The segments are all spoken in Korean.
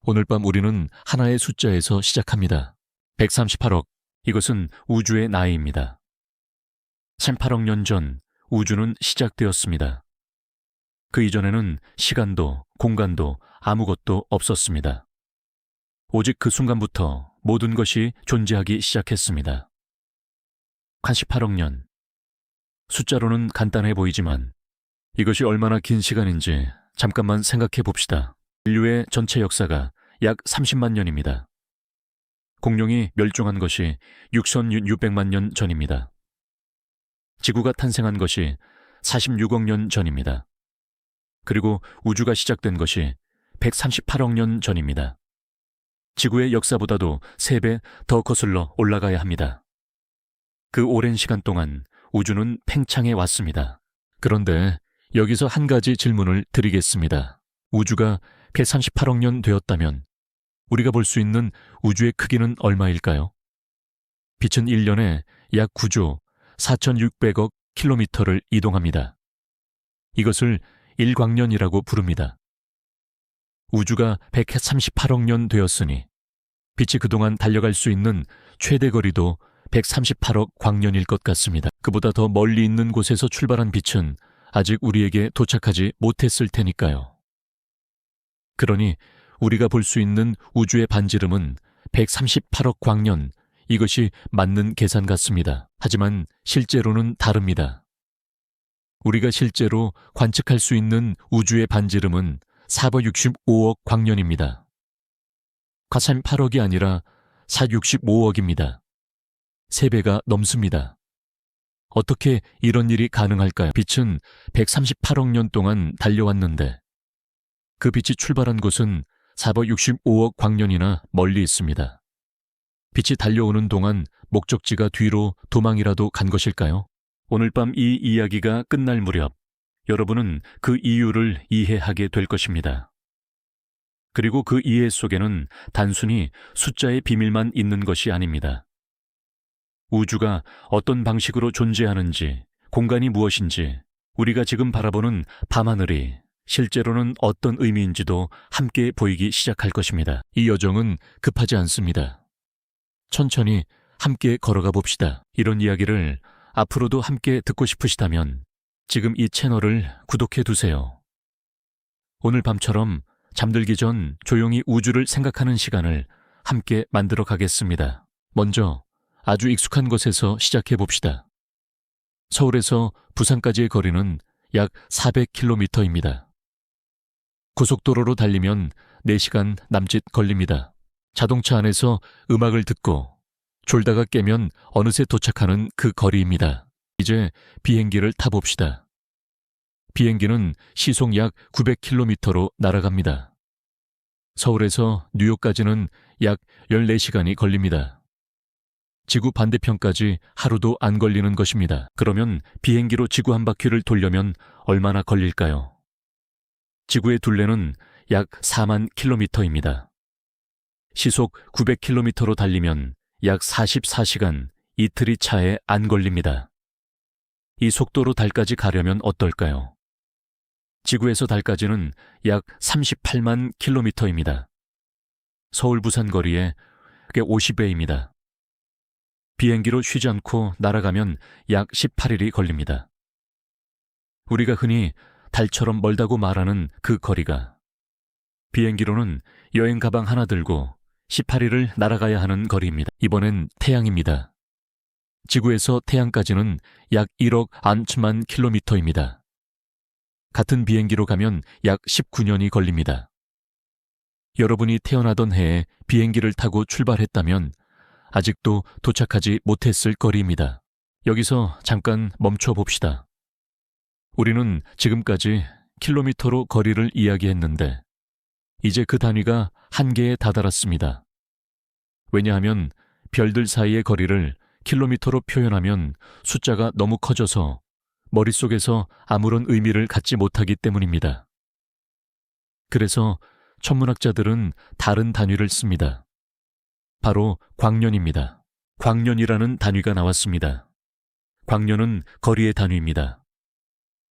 오늘 밤 우리는 하나의 숫자에서 시작합니다. 138억. 이것은 우주의 나이입니다. 18억 년 전 우주는 시작되었습니다. 그 이전에는 시간도 공간도 아무것도 없었습니다. 오직 그 순간부터 모든 것이 존재하기 시작했습니다. 18억 년. 숫자로는 간단해 보이지만 이것이 얼마나 긴 시간인지 잠깐만 생각해 봅시다. 인류의 전체 역사가 약 30만 년입니다. 공룡이 멸종한 것이 6,600만 년 전입니다. 지구가 탄생한 것이 46억 년 전입니다. 그리고 우주가 시작된 것이 138억 년 전입니다. 지구의 역사보다도 3배 더 거슬러 올라가야 합니다. 그 오랜 시간 동안 우주는 팽창해 왔습니다. 그런데 여기서 한 가지 질문을 드리겠습니다. 우주가 138억 년 되었다면 우리가 볼 수 있는 우주의 크기는 얼마일까요? 빛은 1년에 약 9조 4,600억 킬로미터를 이동합니다. 이것을 1광년이라고 부릅니다. 우주가 138억 년 되었으니 빛이 그동안 달려갈 수 있는 최대 거리도 138억 광년일 것 같습니다. 그보다 더 멀리 있는 곳에서 출발한 빛은 아직 우리에게 도착하지 못했을 테니까요. 그러니 우리가 볼 수 있는 우주의 반지름은 138억 광년, 이것이 맞는 계산 같습니다. 하지만 실제로는 다릅니다. 우리가 실제로 관측할 수 있는 우주의 반지름은 465억 광년입니다. 438억이 아니라 465억입니다. 3배가 넘습니다. 어떻게 이런 일이 가능할까요? 빛은 138억 년 동안 달려왔는데 그 빛이 출발한 곳은 465억 광년이나 멀리 있습니다. 빛이 달려오는 동안 목적지가 뒤로 도망이라도 간 것일까요? 오늘 밤 이 이야기가 끝날 무렵 여러분은 그 이유를 이해하게 될 것입니다. 그리고 그 이해 속에는 단순히 숫자의 비밀만 있는 것이 아닙니다. 우주가 어떤 방식으로 존재하는지, 공간이 무엇인지, 우리가 지금 바라보는 밤하늘이 실제로는 어떤 의미인지도 함께 보이기 시작할 것입니다. 이 여정은 급하지 않습니다. 천천히 함께 걸어가 봅시다. 이런 이야기를 앞으로도 함께 듣고 싶으시다면 지금 이 채널을 구독해 두세요. 오늘 밤처럼 잠들기 전 조용히 우주를 생각하는 시간을 함께 만들어 가겠습니다. 먼저 아주 익숙한 곳에서 시작해 봅시다. 서울에서 부산까지의 거리는 약 400km입니다. 고속도로로 달리면 4시간 남짓 걸립니다. 자동차 안에서 음악을 듣고 졸다가 깨면 어느새 도착하는 그 거리입니다. 이제 비행기를 타봅시다. 비행기는 시속 약 900km로 날아갑니다. 서울에서 뉴욕까지는 약 14시간이 걸립니다. 지구 반대편까지 하루도 안 걸리는 것입니다. 그러면 비행기로 지구 한 바퀴를 돌려면 얼마나 걸릴까요? 지구의 둘레는 약 4만 킬로미터입니다. 시속 900km로 달리면 약 44시간, 이틀이 차에 안 걸립니다. 이 속도로 달까지 가려면 어떨까요? 지구에서 달까지는 약 38만 킬로미터입니다. 서울 부산 거리의 50배입니다. 비행기로 쉬지 않고 날아가면 약 18일이 걸립니다. 우리가 흔히 달처럼 멀다고 말하는 그 거리가 비행기로는 여행 가방 하나 들고 18일을 날아가야 하는 거리입니다. 이번엔 태양입니다. 지구에서 태양까지는 약 1억 안천만 킬로미터입니다. 같은 비행기로 가면 약 19년이 걸립니다. 여러분이 태어나던 해에 비행기를 타고 출발했다면 아직도 도착하지 못했을 거리입니다. 여기서 잠깐 멈춰 봅시다. 우리는 지금까지 킬로미터로 거리를 이야기했는데 이제 그 단위가 한계에 다다랐습니다. 왜냐하면 별들 사이의 거리를 킬로미터로 표현하면 숫자가 너무 커져서 머릿속에서 아무런 의미를 갖지 못하기 때문입니다. 그래서 천문학자들은 다른 단위를 씁니다. 바로 광년입니다. 광년이라는 단위가 나왔습니다. 광년은 거리의 단위입니다.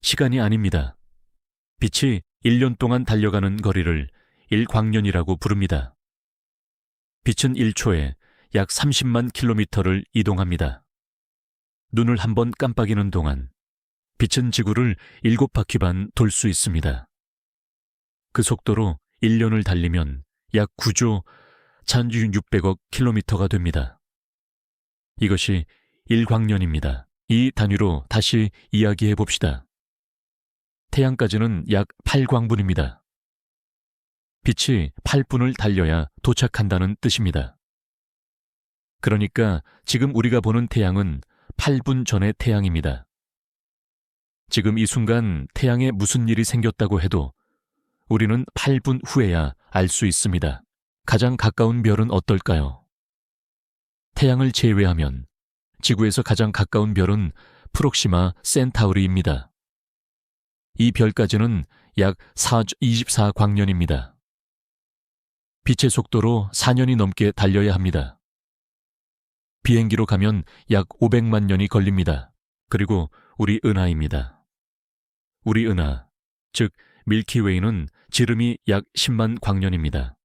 시간이 아닙니다. 빛이 1년 동안 달려가는 거리를 1광년이라고 부릅니다. 빛은 1초에 약 30만 킬로미터를 이동합니다. 눈을 한번 깜빡이는 동안 빛은 지구를 7바퀴 반 돌 수 있습니다. 그 속도로 1년을 달리면 약 9조 1600억 킬로미터가 됩니다. 이것이 1광년입니다. 이 단위로 다시 이야기해 봅시다. 태양까지는 약 8광분입니다. 빛이 8분을 달려야 도착한다는 뜻입니다. 그러니까 지금 우리가 보는 태양은 8분 전의 태양입니다. 지금 이 순간 태양에 무슨 일이 생겼다고 해도 우리는 8분 후에야 알 수 있습니다. 가장 가까운 별은 어떨까요? 태양을 제외하면 지구에서 가장 가까운 별은 프록시마 센타우리입니다. 이 별까지는 약 24광년입니다. 빛의 속도로 4년이 넘게 달려야 합니다. 비행기로 가면 약 500만 년이 걸립니다. 그리고 우리 은하입니다. 우리 은하, 즉 밀키웨이는 지름이 약 10만 광년입니다.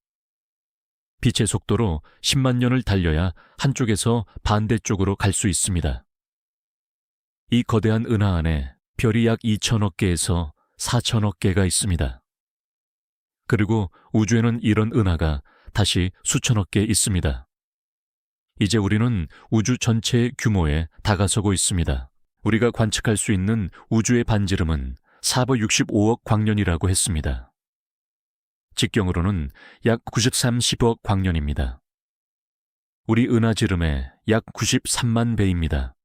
빛의 속도로 10만 년을 달려야 한쪽에서 반대쪽으로 갈 수 있습니다. 이 거대한 은하 안에 별이 약 2천억 개에서 4천억 개가 있습니다. 그리고 우주에는 이런 은하가 다시 수천억 개 있습니다. 이제 우리는 우주 전체의 규모에 다가서고 있습니다. 우리가 관측할 수 있는 우주의 반지름은 465억 광년이라고 했습니다. 직경으로는 약 93억 광년입니다. 우리 은하 지름의 약 93만 배입니다.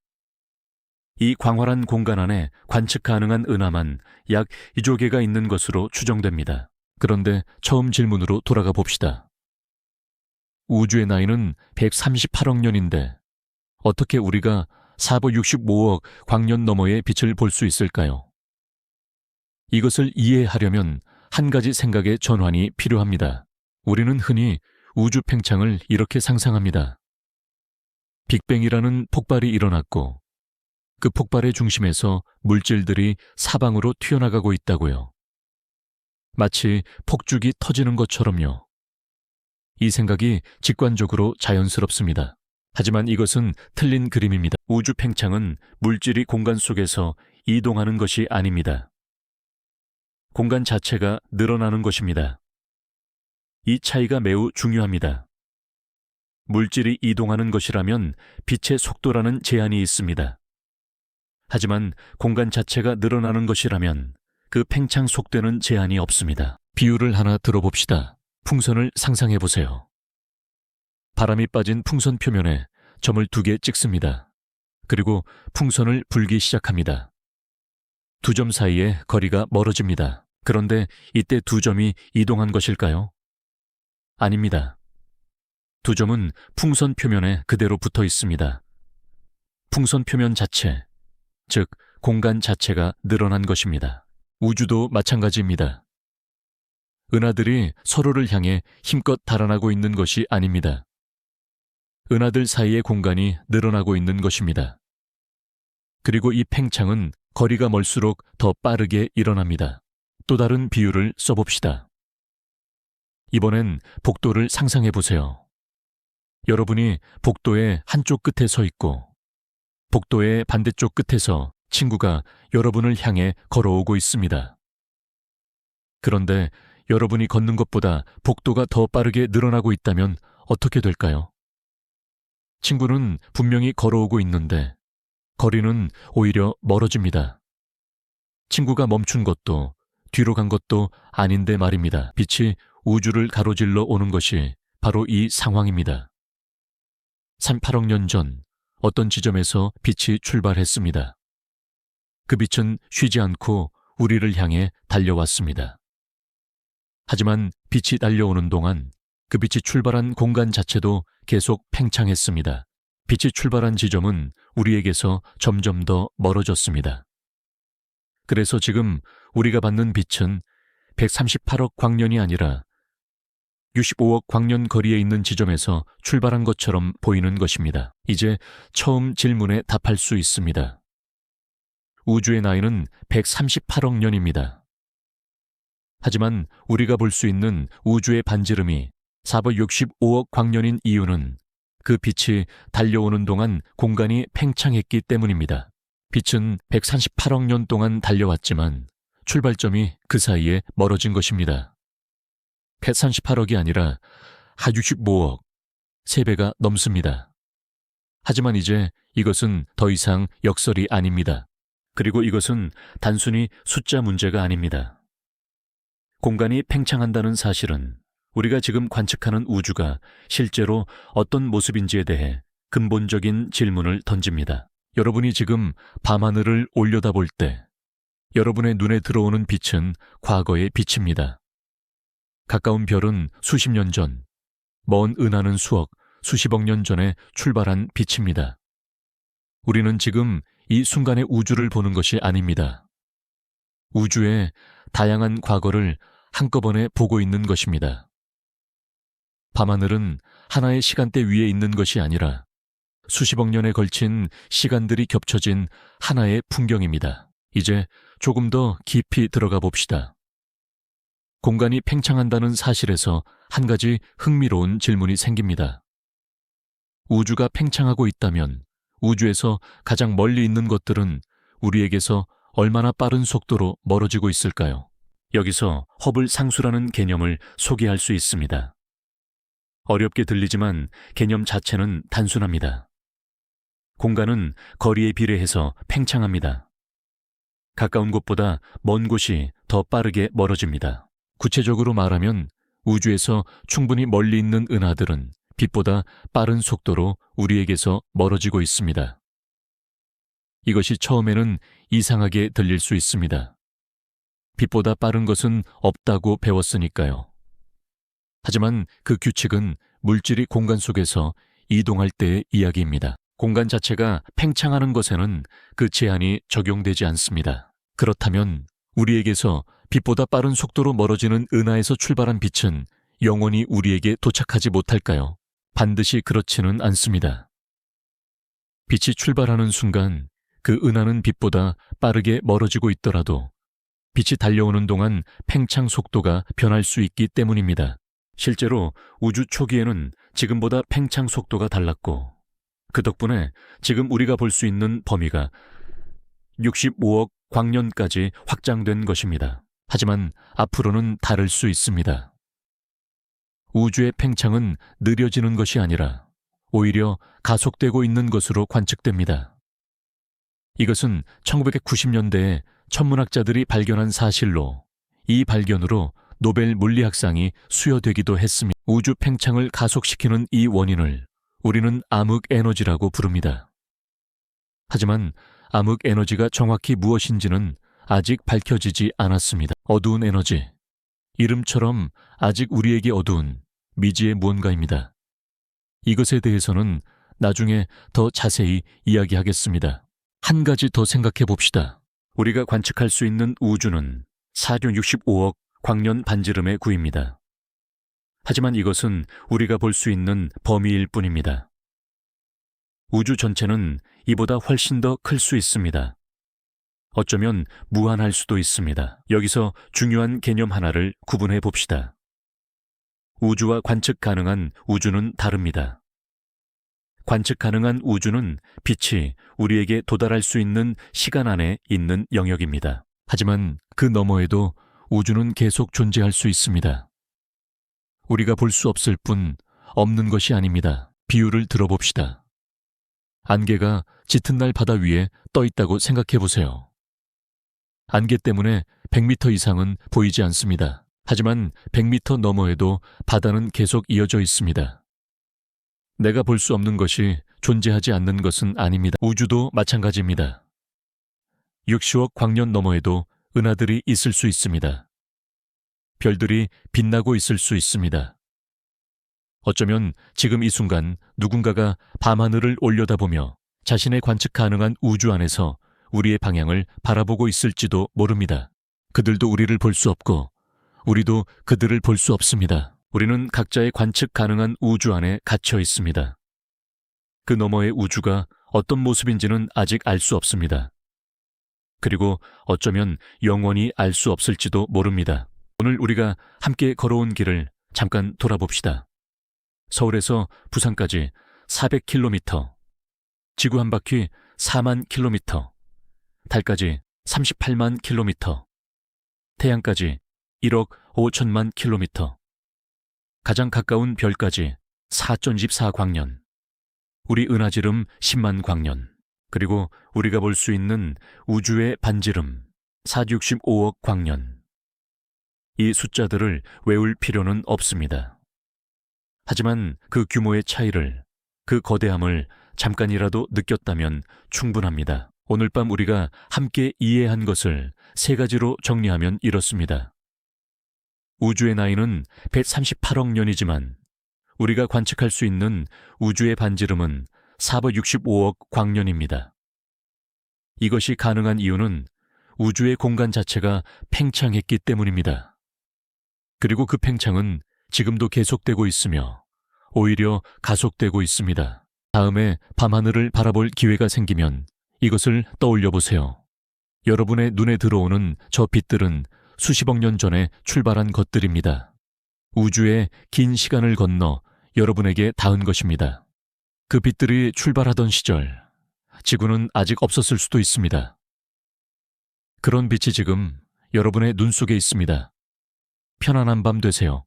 이 광활한 공간 안에 관측 가능한 은하만 약 2조 개가 있는 것으로 추정됩니다. 그런데 처음 질문으로 돌아가 봅시다. 우주의 나이는 138억 년인데 어떻게 우리가 465억 광년 너머의 빛을 볼 수 있을까요? 이것을 이해하려면 한 가지 생각의 전환이 필요합니다. 우리는 흔히 우주 팽창을 이렇게 상상합니다. 빅뱅이라는 폭발이 일어났고 그 폭발의 중심에서 물질들이 사방으로 튀어나가고 있다고요. 마치 폭죽이 터지는 것처럼요. 이 생각이 직관적으로 자연스럽습니다. 하지만 이것은 틀린 그림입니다. 우주 팽창은 물질이 공간 속에서 이동하는 것이 아닙니다. 공간 자체가 늘어나는 것입니다. 이 차이가 매우 중요합니다. 물질이 이동하는 것이라면 빛의 속도라는 제한이 있습니다. 하지만 공간 자체가 늘어나는 것이라면 그 팽창 속도는 제한이 없습니다. 비유를 하나 들어봅시다. 풍선을 상상해 보세요. 바람이 빠진 풍선 표면에 점을 2개 찍습니다. 그리고 풍선을 불기 시작합니다. 2점 사이에 거리가 멀어집니다. 그런데 이때 2점이 이동한 것일까요? 아닙니다. 2점은 풍선 표면에 그대로 붙어 있습니다. 풍선 표면 자체, 즉 공간 자체가 늘어난 것입니다. 우주도 마찬가지입니다. 은하들이 서로를 향해 힘껏 달아나고 있는 것이 아닙니다. 은하들 사이의 공간이 늘어나고 있는 것입니다. 그리고 이 팽창은 거리가 멀수록 더 빠르게 일어납니다. 또 다른 비유를 써봅시다. 이번엔 복도를 상상해 보세요. 여러분이 복도의 한쪽 끝에 서 있고 복도의 반대쪽 끝에서 친구가 여러분을 향해 걸어오고 있습니다. 그런데 여러분이 걷는 것보다 복도가 더 빠르게 늘어나고 있다면 어떻게 될까요? 친구는 분명히 걸어오고 있는데 거리는 오히려 멀어집니다. 친구가 멈춘 것도 뒤로 간 것도 아닌데 말입니다. 빛이 우주를 가로질러 오는 것이 바로 이 상황입니다. 38억 년 전 어떤 지점에서 빛이 출발했습니다. 그 빛은 쉬지 않고 우리를 향해 달려왔습니다. 하지만 빛이 달려오는 동안 그 빛이 출발한 공간 자체도 계속 팽창했습니다. 빛이 출발한 지점은 우리에게서 점점 더 멀어졌습니다. 그래서 지금 우리가 받는 빛은 138억 광년이 아니라 65억 광년 거리에 있는 지점에서 출발한 것처럼 보이는 것입니다. 이제 처음 질문에 답할 수 있습니다. 우주의 나이는 138억 년입니다. 하지만 우리가 볼 수 있는 우주의 반지름이 465억 광년인 이유는 그 빛이 달려오는 동안 공간이 팽창했기 때문입니다. 빛은 138억 년 동안 달려왔지만 출발점이 그 사이에 멀어진 것입니다. 138억이 아니라 65억, 3배가 넘습니다. 하지만 이제 이것은 더 이상 역설이 아닙니다. 그리고 이것은 단순히 숫자 문제가 아닙니다. 공간이 팽창한다는 사실은 우리가 지금 관측하는 우주가 실제로 어떤 모습인지에 대해 근본적인 질문을 던집니다. 여러분이 지금 밤하늘을 올려다볼 때 여러분의 눈에 들어오는 빛은 과거의 빛입니다. 가까운 별은 수십 년 전, 먼 은하는 수십억 년 전에 출발한 빛입니다. 우리는 지금 이 순간의 우주를 보는 것이 아닙니다. 우주의 다양한 과거를 한꺼번에 보고 있는 것입니다. 밤하늘은 하나의 시간대 위에 있는 것이 아니라 수십억 년에 걸친 시간들이 겹쳐진 하나의 풍경입니다. 이제 조금 더 깊이 들어가 봅시다. 공간이 팽창한다는 사실에서 한 가지 흥미로운 질문이 생깁니다. 우주가 팽창하고 있다면 우주에서 가장 멀리 있는 것들은 우리에게서 얼마나 빠른 속도로 멀어지고 있을까요? 여기서 허블 상수라는 개념을 소개할 수 있습니다. 어렵게 들리지만 개념 자체는 단순합니다. 공간은 거리에 비례해서 팽창합니다. 가까운 곳보다 먼 곳이 더 빠르게 멀어집니다. 구체적으로 말하면 우주에서 충분히 멀리 있는 은하들은 빛보다 빠른 속도로 우리에게서 멀어지고 있습니다. 이것이 처음에는 이상하게 들릴 수 있습니다. 빛보다 빠른 것은 없다고 배웠으니까요. 하지만 그 규칙은 물질이 공간 속에서 이동할 때의 이야기입니다. 공간 자체가 팽창하는 것에는 그 제한이 적용되지 않습니다. 그렇다면 우리에게서 빛보다 빠른 속도로 멀어지는 은하에서 출발한 빛은 영원히 우리에게 도착하지 못할까요? 반드시 그렇지는 않습니다. 빛이 출발하는 순간 그 은하는 빛보다 빠르게 멀어지고 있더라도 빛이 달려오는 동안 팽창 속도가 변할 수 있기 때문입니다. 실제로 우주 초기에는 지금보다 팽창 속도가 달랐고 그 덕분에 지금 우리가 볼 수 있는 범위가 65억 광년까지 확장된 것입니다. 하지만 앞으로는 다를 수 있습니다. 우주의 팽창은 느려지는 것이 아니라 오히려 가속되고 있는 것으로 관측됩니다. 이것은 1990년대에 천문학자들이 발견한 사실로 이 발견으로 노벨 물리학상이 수여되기도 했습니다. 우주 팽창을 가속시키는 이 원인을 우리는 암흑 에너지라고 부릅니다. 하지만 암흑 에너지가 정확히 무엇인지는 아직 밝혀지지 않았습니다. 어두운 에너지, 이름처럼 아직 우리에게 어두운 미지의 무언가입니다. 이것에 대해서는 나중에 더 자세히 이야기하겠습니다. 한 가지 더 생각해 봅시다. 우리가 관측할 수 있는 우주는 465억 광년 반지름의 구입니다. 하지만 이것은 우리가 볼 수 있는 범위일 뿐입니다. 우주 전체는 이보다 훨씬 더 클 수 있습니다. 어쩌면 무한할 수도 있습니다. 여기서 중요한 개념 하나를 구분해 봅시다. 우주와 관측 가능한 우주는 다릅니다. 관측 가능한 우주는 빛이 우리에게 도달할 수 있는 시간 안에 있는 영역입니다. 하지만 그 너머에도 우주는 계속 존재할 수 있습니다. 우리가 볼 수 없을 뿐 없는 것이 아닙니다. 비유를 들어봅시다. 안개가 짙은 날 바다 위에 떠 있다고 생각해 보세요. 안개 때문에 100m 이상은 보이지 않습니다. 하지만 100m 너머에도 바다는 계속 이어져 있습니다. 내가 볼 수 없는 것이 존재하지 않는 것은 아닙니다. 우주도 마찬가지입니다. 60억 광년 너머에도 은하들이 있을 수 있습니다. 별들이 빛나고 있을 수 있습니다. 어쩌면 지금 이 순간 누군가가 밤하늘을 올려다보며 자신의 관측 가능한 우주 안에서 우리의 방향을 바라보고 있을지도 모릅니다. 그들도 우리를 볼 수 없고 우리도 그들을 볼 수 없습니다. 우리는 각자의 관측 가능한 우주 안에 갇혀 있습니다. 그 너머의 우주가 어떤 모습인지는 아직 알 수 없습니다. 그리고 어쩌면 영원히 알 수 없을지도 모릅니다. 오늘 우리가 함께 걸어온 길을 잠깐 돌아봅시다. 서울에서 부산까지 400km, 지구 한 바퀴 4만 km, 달까지 38만 km, 태양까지 1억 5천만 km, 가장 가까운 별까지 4.24광년, 우리 은하지름 10만 광년, 그리고 우리가 볼 수 있는 우주의 반지름 465억 광년. 이 숫자들을 외울 필요는 없습니다. 하지만 그 규모의 차이를, 그 거대함을 잠깐이라도 느꼈다면 충분합니다. 오늘 밤 우리가 함께 이해한 것을 세 가지로 정리하면 이렇습니다. 우주의 나이는 138억 년이지만 우리가 관측할 수 있는 우주의 반지름은 465억 광년입니다. 이것이 가능한 이유는 우주의 공간 자체가 팽창했기 때문입니다. 그리고 그 팽창은 지금도 계속되고 있으며 오히려 가속되고 있습니다. 다음에 밤하늘을 바라볼 기회가 생기면 이것을 떠올려 보세요. 여러분의 눈에 들어오는 저 빛들은 수십억 년 전에 출발한 것들입니다. 우주의 긴 시간을 건너 여러분에게 닿은 것입니다. 그 빛들이 출발하던 시절, 지구는 아직 없었을 수도 있습니다. 그런 빛이 지금 여러분의 눈 속에 있습니다. 편안한 밤 되세요.